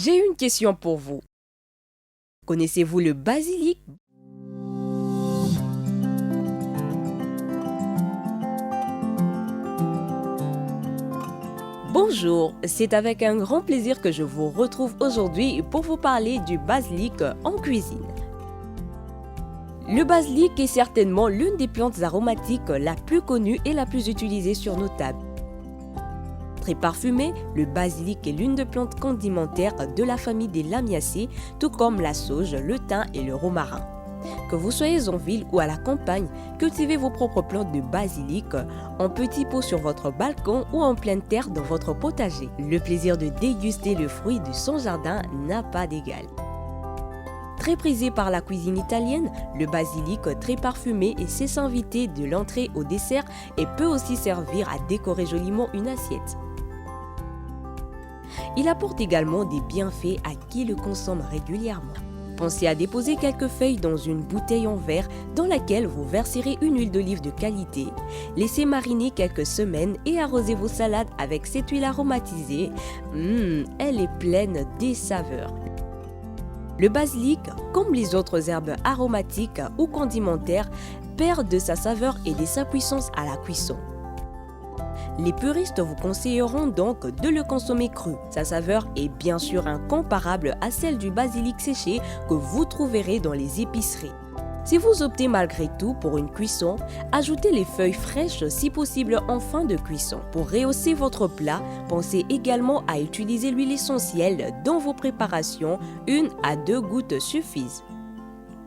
J'ai une question pour vous. Connaissez-vous le basilic? Bonjour, c'est avec un grand plaisir que je vous retrouve aujourd'hui pour vous parler du basilic en cuisine. Le basilic est certainement l'une des plantes aromatiques la plus connue et la plus utilisée sur nos tables. Très parfumé, le basilic est l'une des plantes condimentaires de la famille des lamiacées, tout comme la sauge, le thym et le romarin. Que vous soyez en ville ou à la campagne, cultivez vos propres plantes de basilic en petits pots sur votre balcon ou en pleine terre dans votre potager. Le plaisir de déguster le fruit de son jardin n'a pas d'égal. Très prisé par la cuisine italienne, le basilic très parfumé et sait s'inviter de l'entrée au dessert et peut aussi servir à décorer joliment une assiette. Il apporte également des bienfaits à qui le consomme régulièrement. Pensez à déposer quelques feuilles dans une bouteille en verre dans laquelle vous verserez une huile d'olive de qualité. Laissez mariner quelques semaines et arrosez vos salades avec cette huile aromatisée. Elle est pleine des saveurs. Le basilic, comme les autres herbes aromatiques ou condimentaires, perd de sa saveur et de sa puissance à la cuisson. Les puristes vous conseilleront donc de le consommer cru. Sa saveur est bien sûr incomparable à celle du basilic séché que vous trouverez dans les épiceries. Si vous optez malgré tout pour une cuisson, ajoutez les feuilles fraîches si possible en fin de cuisson. Pour rehausser votre plat, pensez également à utiliser l'huile essentielle dans vos préparations, 1 à 2 gouttes suffisent.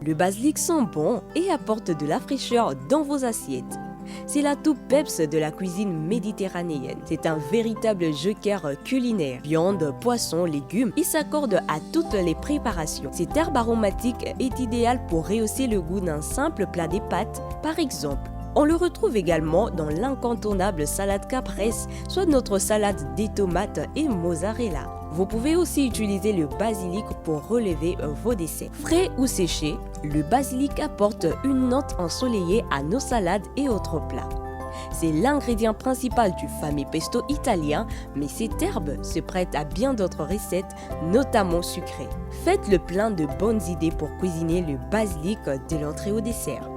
Le basilic sent bon et apporte de la fraîcheur dans vos assiettes. C'est l'atout peps de la cuisine méditerranéenne. C'est un véritable joker culinaire. Viande, poisson, légumes, il s'accorde à toutes les préparations. Cette herbe aromatique est idéale pour rehausser le goût d'un simple plat des pâtes, par exemple. On le retrouve également dans l'incontournable salade caprese, soit notre salade des tomates et mozzarella. Vous pouvez aussi utiliser le basilic pour relever vos desserts. Frais ou séché, le basilic apporte une note ensoleillée à nos salades et autres plats. C'est l'ingrédient principal du fameux pesto italien, mais cette herbe se prête à bien d'autres recettes, notamment sucrées. Faites le plein de bonnes idées pour cuisiner le basilic de l'entrée au dessert.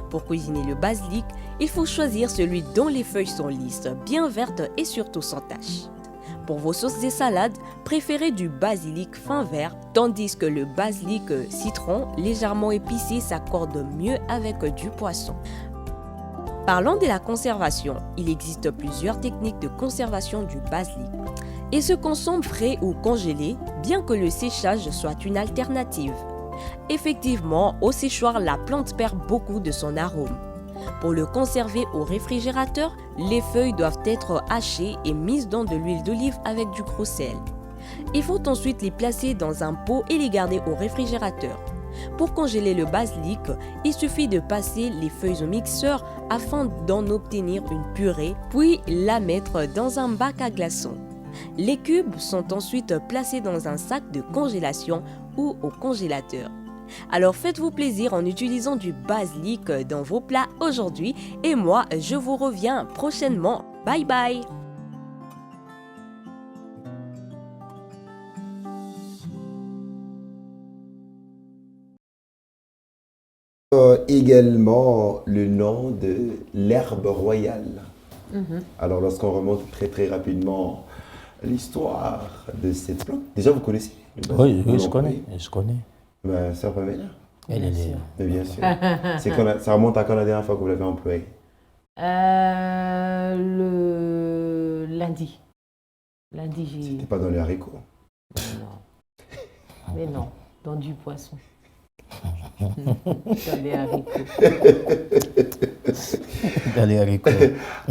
Pour cuisiner le basilic, il faut choisir celui dont les feuilles sont lisses, bien vertes et surtout sans taches. Pour vos sauces et salades, préférez du basilic fin vert, tandis que le basilic citron légèrement épicé s'accorde mieux avec du poisson. Parlons de la conservation, il existe plusieurs techniques de conservation du basilic. Il se consomme frais ou congelé, bien que le séchage soit une alternative. Effectivement, au séchoir, la plante perd beaucoup de son arôme. Pour le conserver au réfrigérateur, les feuilles doivent être hachées et mises dans de l'huile d'olive avec du gros sel. Il faut ensuite les placer dans un pot et les garder au réfrigérateur. Pour congeler le basilic, il suffit de passer les feuilles au mixeur afin d'en obtenir une purée, puis la mettre dans un bac à glaçons. Les cubes sont ensuite placés dans un sac de congélation ou au congélateur. Alors faites-vous plaisir en utilisant du basilic dans vos plats aujourd'hui et moi je vous reviens prochainement. Bye bye! Également le nom de l'herbe royale. Alors lorsqu'on remonte très très rapidement l'histoire de cette plante, déjà vous connaissez le basilic? Oui, je connais. Ben, ça va bien. Elle est... Mais bien sûr. Ça remonte à quand la dernière fois que vous l'avez employé? Le lundi. C'était pas dans les haricots. Non. Mais non, dans du poisson. Dans les haricots. Dans les haricots.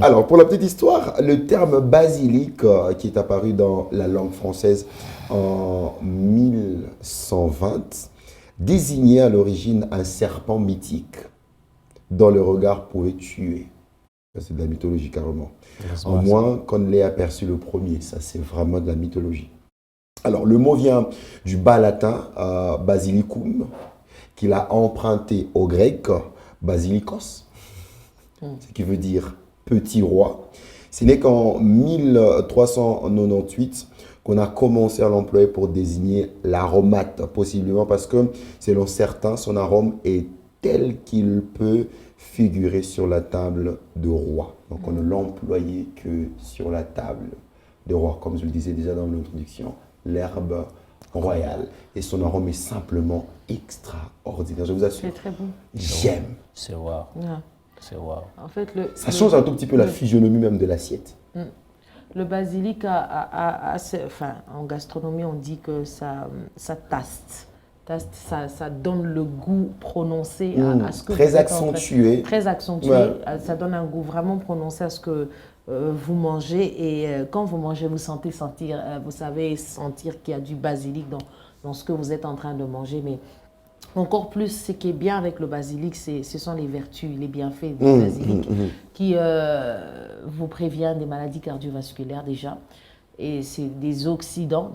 Alors, pour la petite histoire, le terme basilic, qui est apparu dans la langue française en 1120, désignait à l'origine un serpent mythique dont le regard pouvait tuer. Ça, c'est de la mythologie carrément. En moins qu'on ne l'ait aperçu le premier. Ça, c'est vraiment de la mythologie. Alors, le mot vient du bas latin basilicum, qu'il a emprunté au grec basilikos, ce qui veut dire petit roi. Ce n'est qu'en 1398 qu'on a commencé à l'employer pour désigner l'aromate, possiblement parce que, selon certains, son arôme est tel qu'il peut figurer sur la table de roi. Donc, on ne l'employait que sur la table de roi, comme je le disais déjà dans l'introduction, l'herbe royale. Et son arôme est simplement extraordinaire. Je vous assure. C'est très bon. J'aime. C'est wow. Ouais. C'est wow. En fait, Ça change un tout petit peu la physionomie même de l'assiette. le basilic, enfin, en gastronomie, on dit que ça taste. Ça donne le goût prononcé à ce que très vous êtes accentué. Très accentué. Ouais. Ça donne un goût vraiment prononcé à ce que vous mangez. Et quand vous mangez, vous savez sentir qu'il y a du basilic dans ce que vous êtes en train de manger. Mais encore plus, ce qui est bien avec le basilic, ce sont les vertus, les bienfaits du basilic qui vous préviennent des maladies cardiovasculaires déjà. Et c'est des oxydants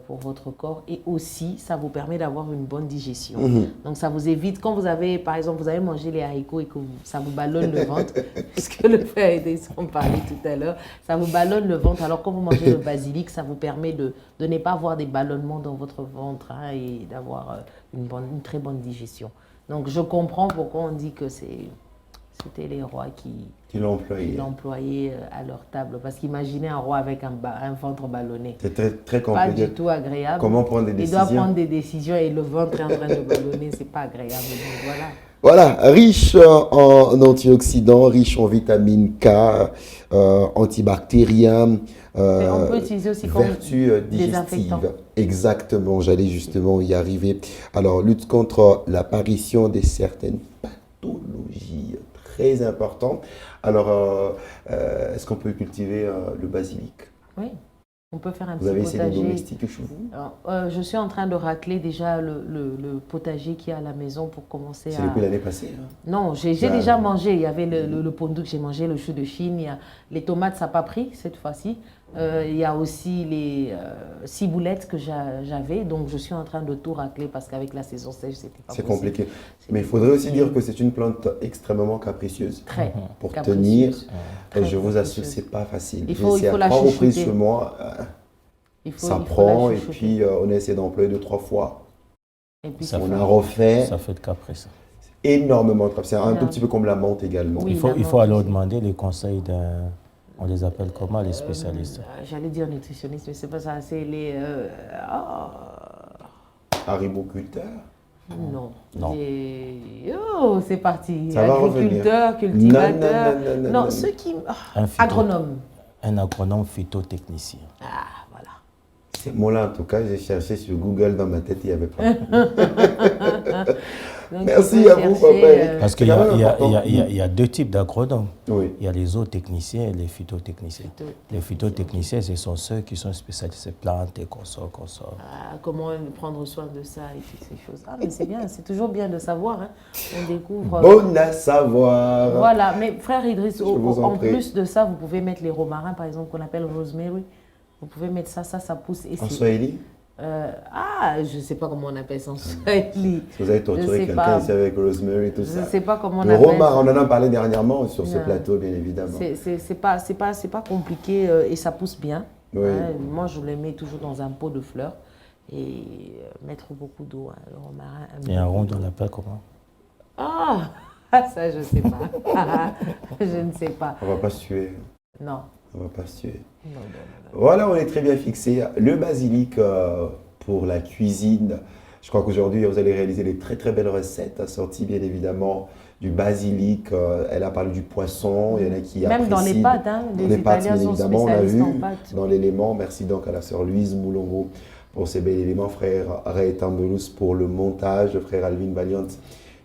pour votre corps. Et aussi, ça vous permet d'avoir une bonne digestion. Donc, ça vous évite, quand vous avez, par exemple, vous avez mangé les haricots et que ça vous ballonne le ventre, puisque le frère et on parlait tout à l'heure, ça vous ballonne le ventre. Alors, quand vous mangez le basilic, ça vous permet de ne pas avoir des ballonnements dans votre ventre et d'avoir une très bonne digestion. Donc, je comprends pourquoi on dit que c'était les rois qui l'employaient à leur table. Parce qu'imaginez un roi avec un ventre ballonné. C'est très, très Pas compliqué. du tout agréable. Comment prendre des décisions? Il doit prendre des décisions et le ventre est en train de ballonner. C'est pas agréable. Donc, voilà. Voilà, riche en antioxydants, riche en vitamine K, antibactérien, on peut utiliser aussi comme vertus désinfectant. digestives. Exactement, j'allais justement y arriver. Alors, lutte contre l'apparition de certaines pathologies très importantes. Alors, est-ce qu'on peut cultiver le basilic? Oui, on peut faire un Vous petit avez essayé de potager. domestiquer chez vous? Alors, je suis en train de racler déjà le potager qu'il y a à la maison pour commencer C'est depuis l'année passée. Hein? Non, j'ai déjà mangé. Il y avait le pondu que j'ai mangé, le chou de Chine. Les tomates, ça n'a pas pris cette fois-ci. Il y a aussi les ciboulettes que j'avais. Donc, je suis en train de tout racler parce qu'avec la saison sèche, c'était pas possible. C'est compliqué. Mais il faudrait aussi dire que c'est une plante extrêmement capricieuse. Très pour capricieuse. tenir. Très Je vous assure, capricieuse. c'est pas facile. Il faut J'ai essayé à la 3 reprises chouchouter. chez moi. Il faut Ça la prend et chouchouter. puis on a essayé d'employer 2-3 fois. Et puis, Ça On fait- a refait Ça fait de caprice. énormément de travail. C'est un Ouais. tout petit peu comme la menthe également. Oui. Il faut la alors menthe. demander les conseils d'un... On les appelle comment, les spécialistes? J'allais dire nutritionniste, mais c'est pas ça. C'est les... Hariboculteur. Non. Non. Oh, c'est parti. Ça va Agriculteur, revenir. cultivateur. Non. Non, ceux qui... Un phyto- Agronome. Un agronome phytotechnicien. Ah, voilà. Ces mots-là, en tout cas, j'ai cherché sur Google dans ma tête, il n'y avait pas. Donc, Merci il faut à vous, chercher, papa. Parce qu'il C'est y, quand a- même il y a- important. il y a- il y a deux types d'agronomes. Oui. Il y a les zootechniciens et les phytotechniciens. Les phytotechniciens, ce sont ceux qui sont spécialisés plantes et consorts. comment prendre soin de ça et toutes ces choses. Ah, mais c'est bien, c'est toujours bien de savoir. Hein. On découvre... Bon à savoir. Voilà, mais frère Idriss, Je vous en en prie. plus de ça, vous pouvez mettre les romarins, par exemple, qu'on appelle rosemary. Vous pouvez mettre ça pousse. Et En c'est- Swahili, je ne sais pas comment on appelle ça en Swahili. si vous avez Je torturé sais quelqu'un pas. ici avec rosemary, tout Je ça. ne sais pas comment on Le appelle romarin, ça. on en a parlé dernièrement sur ce Ouais. plateau, bien évidemment. C'est pas compliqué et ça pousse bien. Oui. Hein. Moi, je les mets toujours dans un pot de fleurs et mettre beaucoup d'eau. Hein. Le romarin. Et un rond, on l'appelle comment? Ah, ça, je ne sais pas. Je ne sais pas. On va pas se tuer. Non. On va pas se tuer. Non. Voilà, on est très bien fixé. Le basilic pour la cuisine. Je crois qu'aujourd'hui, vous allez réaliser des très très belles recettes assorties bien évidemment du basilic. Elle a parlé du poisson. Il y en a qui Même dans les apprécient. pâtes, hein, Dans les les pâtes, Italiens bien sont évidemment, on l'a spécialistes vu en pâtes. dans l'élément. Merci donc à la sœur Louise Moulongo pour ces bels éléments. Frère Ray Tambelous pour le montage. Frère Alvin Valiant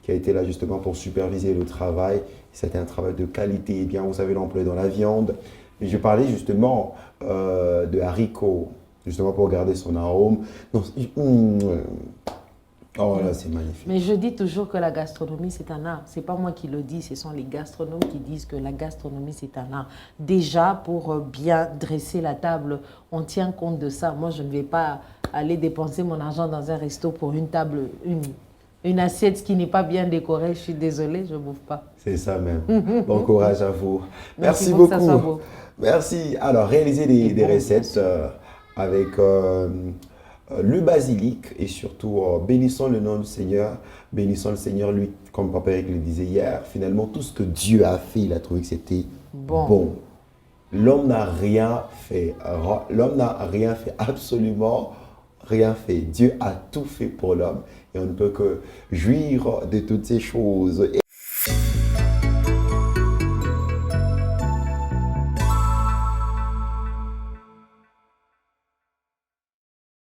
qui a été là justement pour superviser le travail. C'était un travail de qualité. Eh bien, vous savez l'employer dans la viande. Et je parlais justement de haricots, justement pour garder son arôme. Non, oh là, c'est magnifique. Mais je dis toujours que la gastronomie, c'est un art. Ce n'est pas moi qui le dis, ce sont les gastronomes qui disent que la gastronomie, c'est un art. Déjà, pour bien dresser la table, on tient compte de ça. Moi, je ne vais pas aller dépenser mon argent dans un resto pour une table, une assiette qui n'est pas bien décorée. Je suis désolée, je ne bouffe pas. C'est ça même. Bon courage à vous. Donc, Merci il faut que ça soit beaucoup. beau. Merci. Alors, réaliser des bon, recettes avec le basilic et surtout bénissons le nom du Seigneur. Bénissons le Seigneur, lui, comme Papa Eric le disait hier, finalement tout ce que Dieu a fait, il a trouvé que c'était bon. L'homme n'a rien fait. L'homme n'a rien fait, absolument rien fait. Dieu a tout fait pour l'homme et on ne peut que jouir de toutes ces choses.